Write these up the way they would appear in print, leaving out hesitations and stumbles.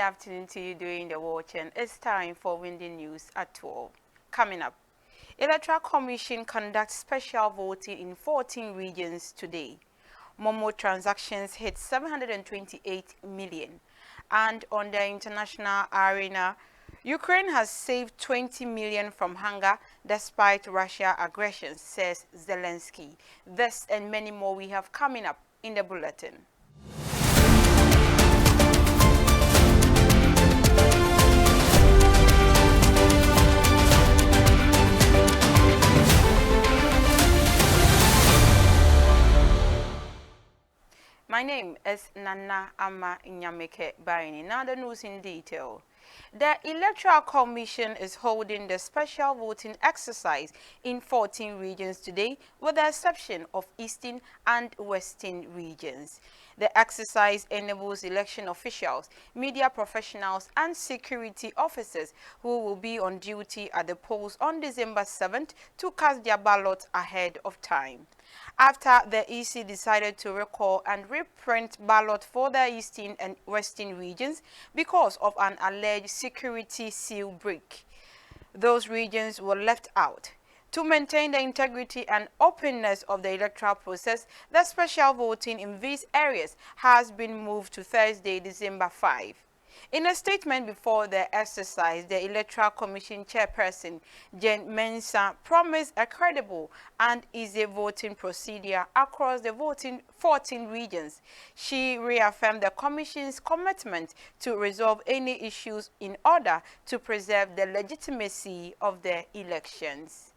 afternoon to you doing the watch, and it's time for Windy News at 12. Coming up, Electoral Commission conducts special voting in 14 regions today. Momo transactions hit 728 million. And on the international arena, Ukraine has saved 20 million from hunger despite Russia's aggression, says Zelensky. This and many more we have coming up in the bulletin. My name is Nana Ama Nyameke Baini. Now the news in detail. The Electoral Commission is holding the special voting exercise in 14 regions today, with the exception of Eastern and Western regions. The exercise enables election officials, media professionals, and security officers who will be on duty at the polls on December 7th to cast their ballots ahead of time. After the EC decided to recall and reprint ballots for the Eastern and Western regions because of an alleged security seal break, those regions were left out. To maintain the integrity and openness of the electoral process, the special voting in these areas has been moved to Thursday, December 5. In a statement before the exercise, the Electoral Commission chairperson, Jane Mensah, promised a credible and easy voting procedure across the 14 regions. She reaffirmed the Commission's commitment to resolve any issues in order to preserve the legitimacy of the elections.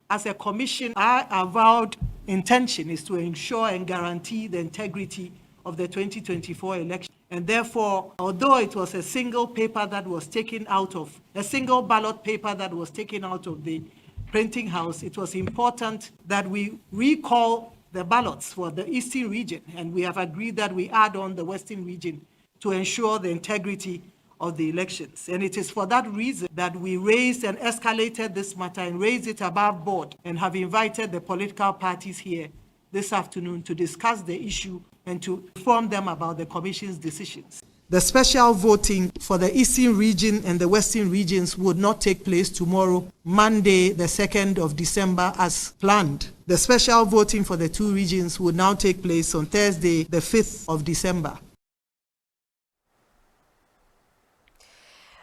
As a Commission, our avowed intention is to ensure and guarantee the integrity of the 2024 election. And therefore, although it was a single paper that was taken out of, a single ballot paper that was taken out of the printing house, it was important that we recall the ballots for the Eastern region. And we have agreed that we add on the Western region to ensure the integrity of the elections. And it is for that reason that we raised and escalated this matter and raised it above board and have invited the political parties here this afternoon to discuss the issue and to inform them about the Commission's decisions. The special voting for the Eastern region and the Western regions would not take place tomorrow, Monday, the 2nd of December, as planned. The special voting for the two regions would now take place on Thursday, the 5th of December.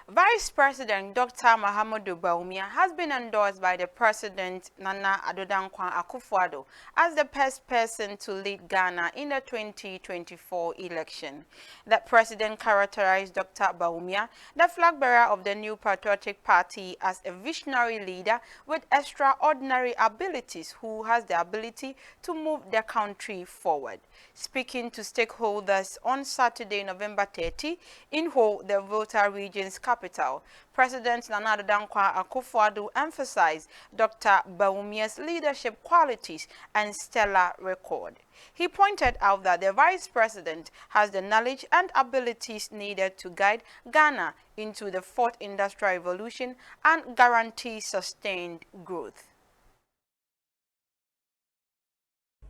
Vice President Dr. Mahamudu Bawumia has been endorsed by the President Nana Addo Dankwa Akufo-Addo as the best person to lead Ghana in the 2024 election. The President characterized Dr. Bawumia, the flag bearer of the New Patriotic Party, as a visionary leader with extraordinary abilities who has the ability to move the country forward. Speaking to stakeholders on Saturday, November 30, in Ho, the Volta region's capital, President Nana Addo Dankwa Akufo-Addo emphasized Dr. Bawumia's leadership qualities and stellar record. He pointed out that the Vice President has the knowledge and abilities needed to guide Ghana into the fourth industrial revolution and guarantee sustained growth.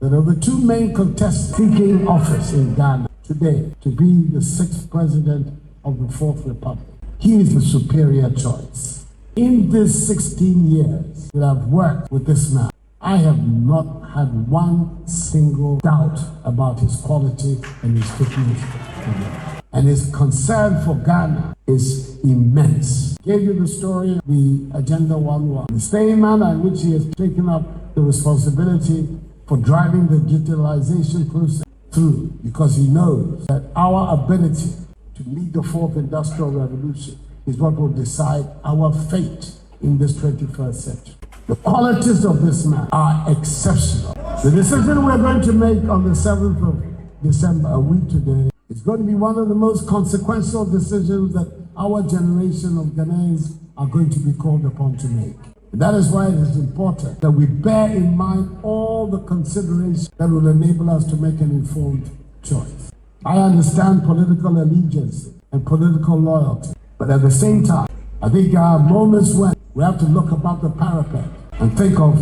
There are the two main contestants seeking office in Ghana today to be the 6th President of the Fourth Republic. He is the superior choice. In these 16 years that I've worked with this man, I have not had one single doubt about his quality and his fitness for me. And his concern for Ghana is immense. Gave you the story, the Agenda 1.1. The same manner in which he has taken up the responsibility for driving the digitalization process through, because he knows that our ability to lead the fourth industrial revolution is what will decide our fate in this 21st century. The qualities of this man are exceptional. The decision we're going to make on the 7th of December, a week today, is going to be one of the most consequential decisions that our generation of Ghanaians are going to be called upon to make. That is why it is important that we bear in mind all the considerations that will enable us to make an informed choice. I understand political allegiance and political loyalty, but at the same time, I think there are moments when we have to look above the parapet and think of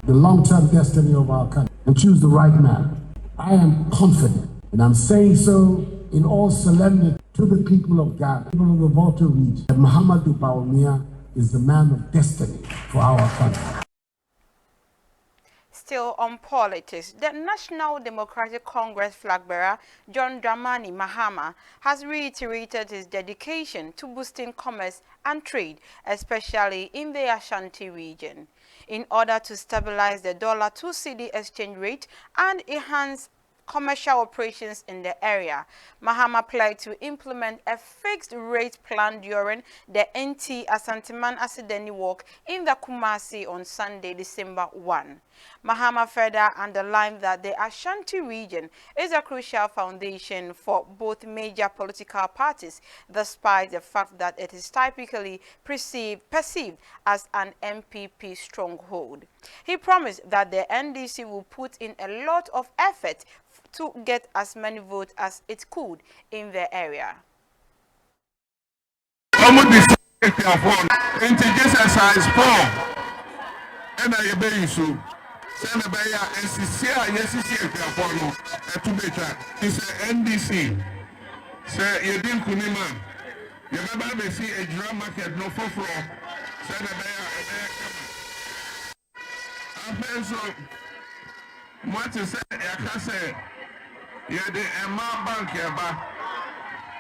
the long-term destiny of our country and choose the right man. I am confident, and I'm saying so in all solemnity, to the people of Ghana, people of the Volta region, that Muhammadu Bawumia is the man of destiny for our country. Still on politics, the National Democratic Congress flag bearer, John Dramani Mahama, has reiterated his dedication to boosting commerce and trade, especially in the Ashanti region, in order to stabilize the dollar to cedi exchange rate and enhance commercial operations in the area. Mahama pledged to implement a fixed rate plan during the NT Asanteman Asideni walk in the Kumasi on Sunday, December 1. Mahama further underlined that the Ashanti region is a crucial foundation for both major political parties, despite the fact that it is typically perceived as an MPP stronghold. He promised that the NDC will put in a lot of effort to get as many votes as it could in the area. NDC. Say you didn't kunima. You remember see a drum market no for floor. Say the bear so what to say I can say yeah the Emma bank eba.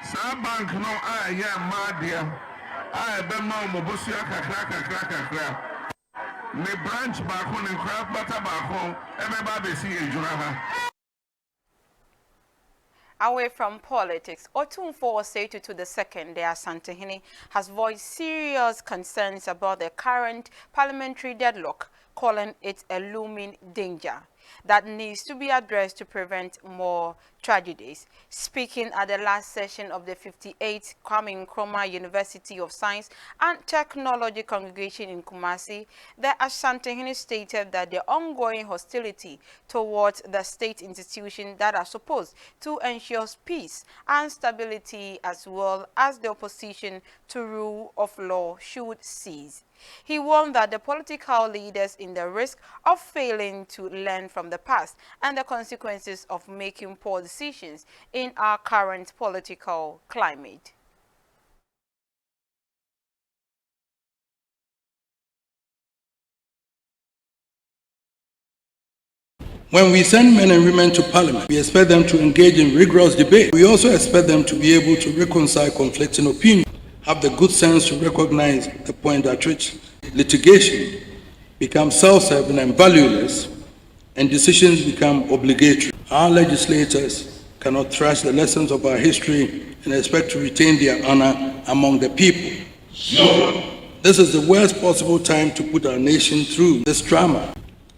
Some bank no yeah ma dear. I be ma mo bosu kakra. Me branch back on and crab butter back home. Everybody see a drum. Away from politics, Otumfuo Oseitu to the second, the Asantehene, has voiced serious concerns about the current parliamentary deadlock, calling it a looming danger that needs to be addressed to prevent more tragedies. Speaking at the last session of the 58th Kwame Nkrumah University of Science and Technology Congregation in Kumasi, the Asantehene stated that the ongoing hostility towards the state institutions that are supposed to ensure peace and stability as well as the opposition to rule of law should cease. He warned that the political leaders in the risk of failing to learn from the past and the consequences of making poor decisions in our current political climate. When we send men and women to Parliament, we expect them to engage in rigorous debate. We also expect them to be able to reconcile conflicting opinions, have the good sense to recognize the point at which litigation becomes self-serving and valueless, and decisions become obligatory. Our legislators cannot thrash the lessons of our history and expect to retain their honor among the people. No. This is the worst possible time to put our nation through this drama.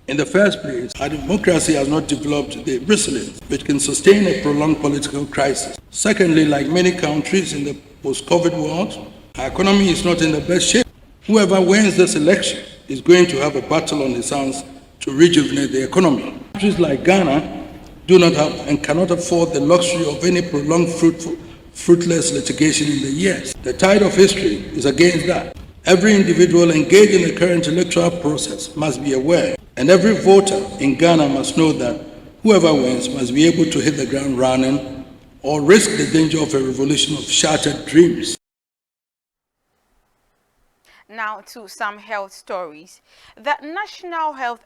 In the first place, our democracy has not developed the resilience which can sustain a prolonged political crisis. Secondly, like many countries in the post-COVID world, our economy is not in the best shape. Whoever wins this election is going to have a battle on his hands to rejuvenate the economy. Countries like Ghana do not have and cannot afford the luxury of any prolonged fruitless litigation in the years. The tide of history is against that. Every individual engaged in the current electoral process must be aware, and every voter in Ghana must know that whoever wins must be able to hit the ground running or risk the danger of a revolution of shattered dreams. Now to some health stories. The National Health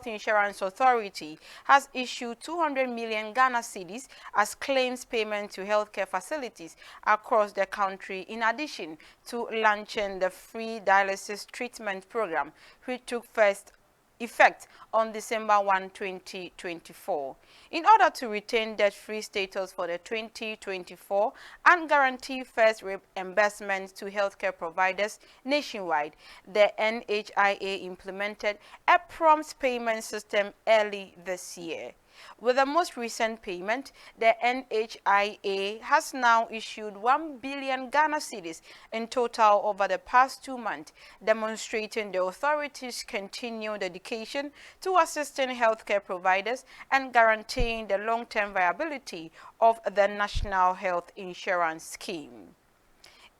Insurance Authority has issued 200 million Ghana cedis as claims payment to healthcare facilities across the country, in addition to launching the free dialysis treatment program, which took first effect on December 1, 2024. In order to retain debt-free status for the 2024 and guarantee first reimbursement to healthcare providers nationwide, the NHIA implemented a prompt payment system early this year. With the most recent payment, the NHIA has now issued 1 billion Ghana cedis in total over the past 2 months, demonstrating the authorities' continued dedication to assisting healthcare providers and guaranteeing the long-term viability of the National Health Insurance Scheme.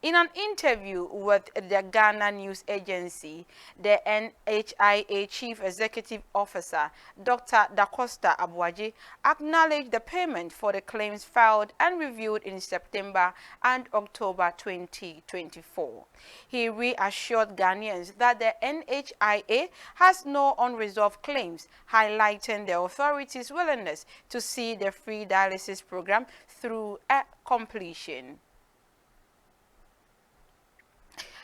In an interview with the Ghana News Agency, the NHIA Chief Executive Officer, Dr. Dacosta Abuaji, acknowledged the payment for the claims filed and reviewed in September and October 2024. He reassured Ghanaians that the NHIA has no unresolved claims, highlighting the authorities' willingness to see the free dialysis program through a completion.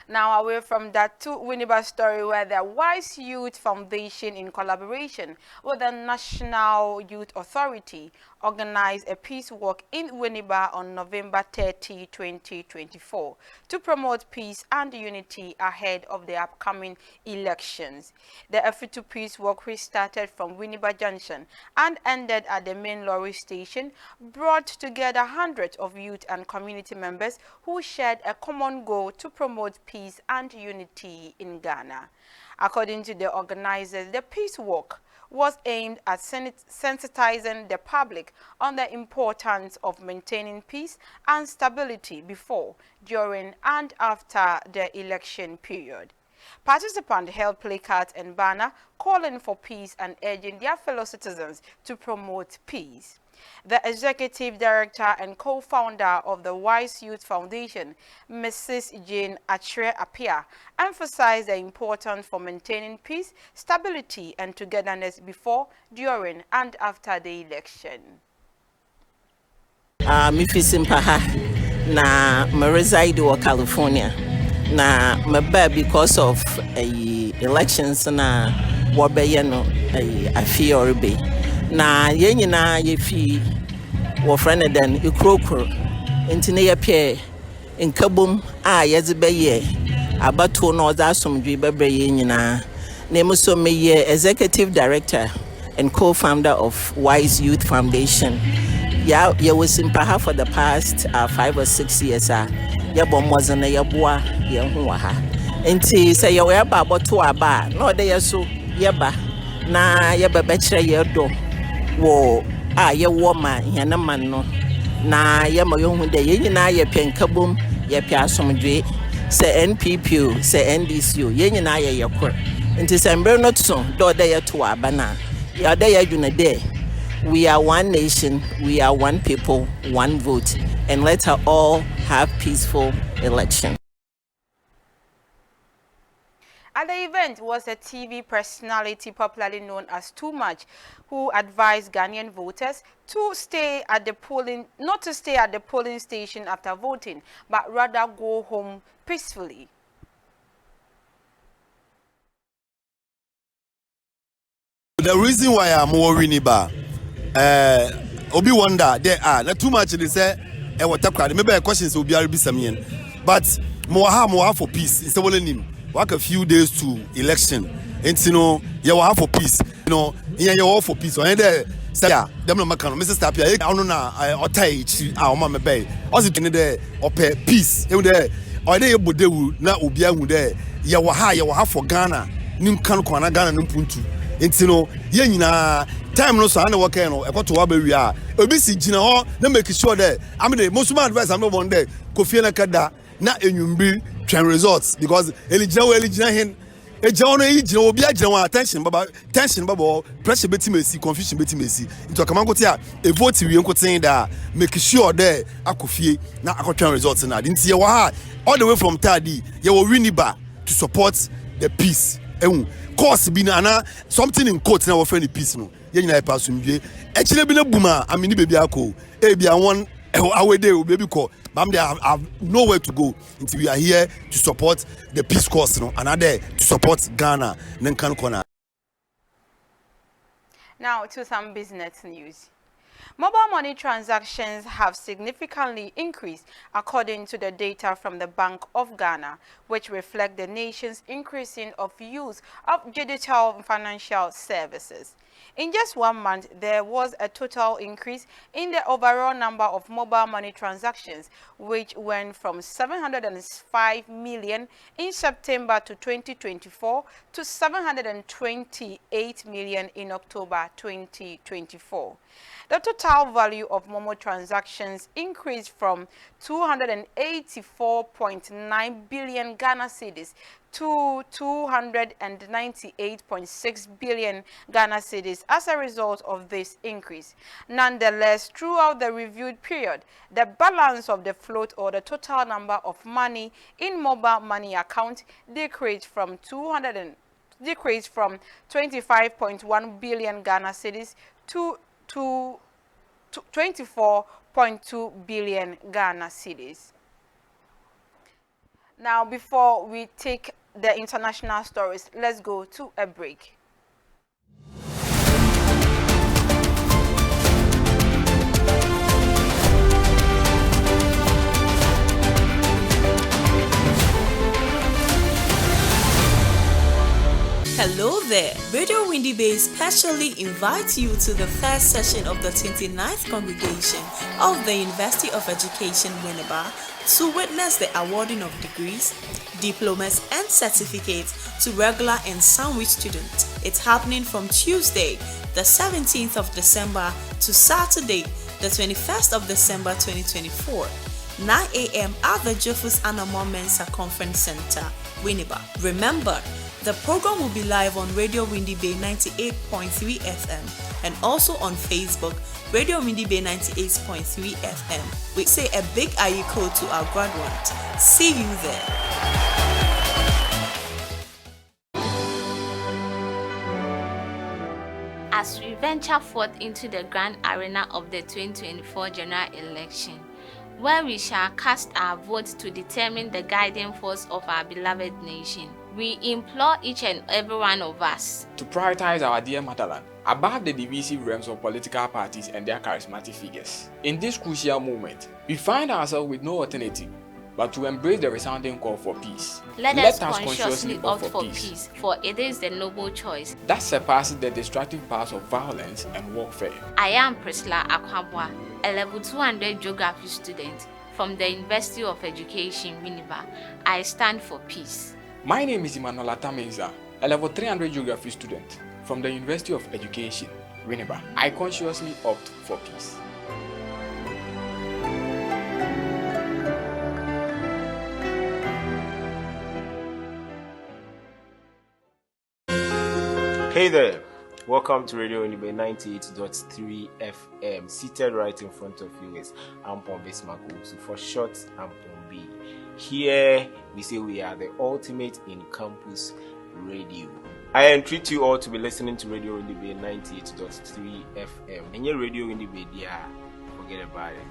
Now away from that to Winneba story, where the Wise Youth Foundation, in collaboration with the National Youth Authority, organized a peace walk in Winneba on November 30, 2024 to promote peace and unity ahead of the upcoming elections. The effort to peace walk, which started from Winneba Junction and ended at the main lorry station, brought together hundreds of youth and community members who shared a common goal to promote peace and unity in Ghana. According to the organizers, the peace walk was aimed at sensitizing the public on the importance of maintaining peace and stability before, during, and after the election period. Participants held placards and banners calling for peace and urging their fellow citizens to promote peace. The executive director and co-founder of the Wise Youth Foundation, Mrs. Jane Achre Apia, emphasized the importance for maintaining peace, stability, and togetherness before, during, and after the election. Mifisimpa na me reside in California. Na me because of elections na wabeye no afi orbe. Na yenyina yefi wo friend den ikrokro ntine ye pie nkabom a yeze beye abato no oza asomdwe bebre yenyina na emuso meye executive director and co-founder of Wise Youth Foundation. Yeah, was in Paha for the past 5 or 6 years. Ya bom wasn't a boa, ya huaha. And say you were about to a bar, no, they are so yeba. Na yeba betcha your do. Wo, ya woman, yanaman no. Na yamayong de yena ye pen kabum, ye piasom dwe, say NPPU, say NDCU, yena ye quirk. And to December not so, do they to a bana. Ya day you day. We are one nation, we are one people, one vote, and let us all have peaceful election. At the event was a TV personality popularly known as Too Much, who advised Ghanaian voters to stay at the not to stay at the polling station after voting, but rather go home peacefully. The reason why I'm worrying about Obi wonder there are not too much they say what maybe a questions will be but more for peace instead of him work a few days to election and you know you have for peace you know you all for peace and there say them no makano Mrs. Tapia I don't know otai our mama bay also there or peace you there or they able na obi ahu there you have for Ghana nim kan kwana Ghana nim puntu you know ye nyina time no so na work no e kwato wa ba wi a obi si gina ho na make sure that I mean the most advice I'm not one there Kofi na kada na enwumbi twen results because eligina hen eja no yi gina obi agina one attention baba tension baba pressure betimesi confusion betimesi into akamankote a e vote wi enkoten da make sure that akofie na akotwen results na nti ye wa all the way from Tadi ye wo Winneba to support the peace course bi na something in court na wo friend peace no ye nyina pa sumdwe e kire bi na buma amini bebi akọ e bia won awede o bebi ko bam they have nowhere to go until we are here to support the peace cause no another to support Ghana nankan kona. Now to some business news. Mobile money transactions have significantly increased according to the data from the Bank of Ghana, which reflect the nation's increasing of use of digital financial services. In just 1 month, there was a total increase in the overall number of mobile money transactions, which went from 705 million in September to 2024 to 728 million in October 2024. The total value of Momo transactions increased from 284.9 billion Ghana cedis to 298.6 billion Ghana cedis as a result of this increase. Nonetheless, throughout the reviewed period, the balance of the float or the total number of money in mobile money account decreased from 25.1 billion Ghana cedis to 24.2 billion Ghana cedis. Now, before we take the international stories, let's go to a break. Hello there. Radio Windy Bay specially invites you to the first session of the 29th Congregation of the University of Education, Winneba, to witness the awarding of degrees, diplomas, and certificates to regular and sandwich students. It's happening from Tuesday, the 17th of December to Saturday, the 21st of December 2024, 9 a.m. at the Jofus Anamon Mensa Conference Center, Winneba. Remember, the program will be live on Radio Windy Bay 98.3 FM and also on Facebook, Radio Windy Bay 98.3 FM. We say a big ayiko to our graduates. See you there. As we venture forth into the grand arena of the 2024 general election, where we shall cast our votes to determine the guiding force of our beloved nation, we implore each and every one of us to prioritize our dear motherland above the divisive realms of political parties and their charismatic figures. In this crucial moment, we find ourselves with no alternative but to embrace the resounding call for peace. Let us consciously opt for peace, for it is the noble choice that surpasses the destructive powers of violence and warfare. I am Priscilla Akwabwa, a level 200 geography student from the University of Education, Winneba. I stand for peace. My name is Emmanuel Atamenza, a level 300 geography student from the University of Education, Winneba. I consciously opt for peace. Hey there, welcome to Radio Windy Bay 98.3 FM. Seated right in front of you is Ampon Bismaku, for short Ampon B. Here we say we are the ultimate in campus radio. I entreat you all to be listening to Radio Windy Bay 98.3 FM. And your Radio Windy Bay, forget about it.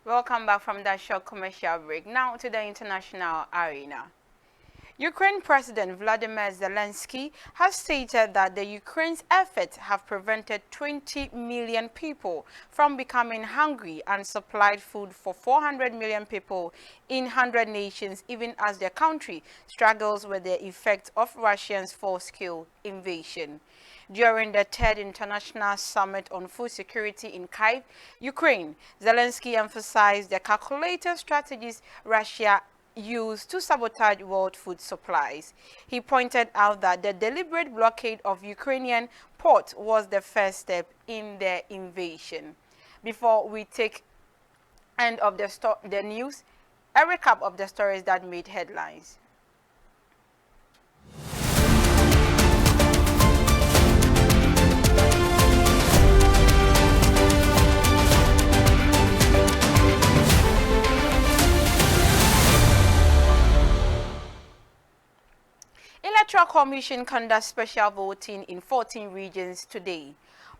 Welcome back from that short commercial break. Now to the international arena. Ukraine President Vladimir Zelensky has stated that the Ukraine's efforts have prevented 20 million people from becoming hungry and supplied food for 400 million people in 100 nations, even as their country struggles with the effects of Russia's full-scale invasion. During the third international summit on food security in Kyiv, Ukraine, Zelensky emphasized the calculated strategies Russia used to sabotage world food supplies. He pointed out that the deliberate blockade of Ukrainian ports was the first step in their invasion. Before we take end of the news, a recap of the stories that made headlines. Electoral Commission conducts special voting in 14 regions today.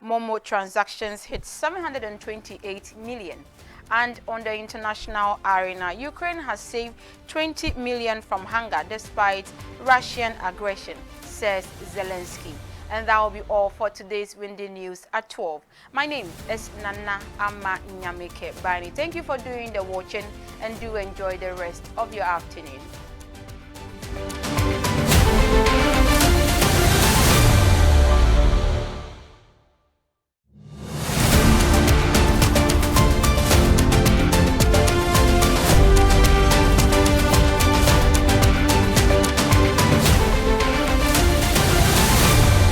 Momo transactions hit 728 million. And on the international arena, Ukraine has saved 20 million from hunger despite Russian aggression. says Zelensky. And that will be all for today's Windy News at 12. My name is Nana Ama Nyameke Bani. Thank you for doing the watching and do enjoy the rest of your afternoon.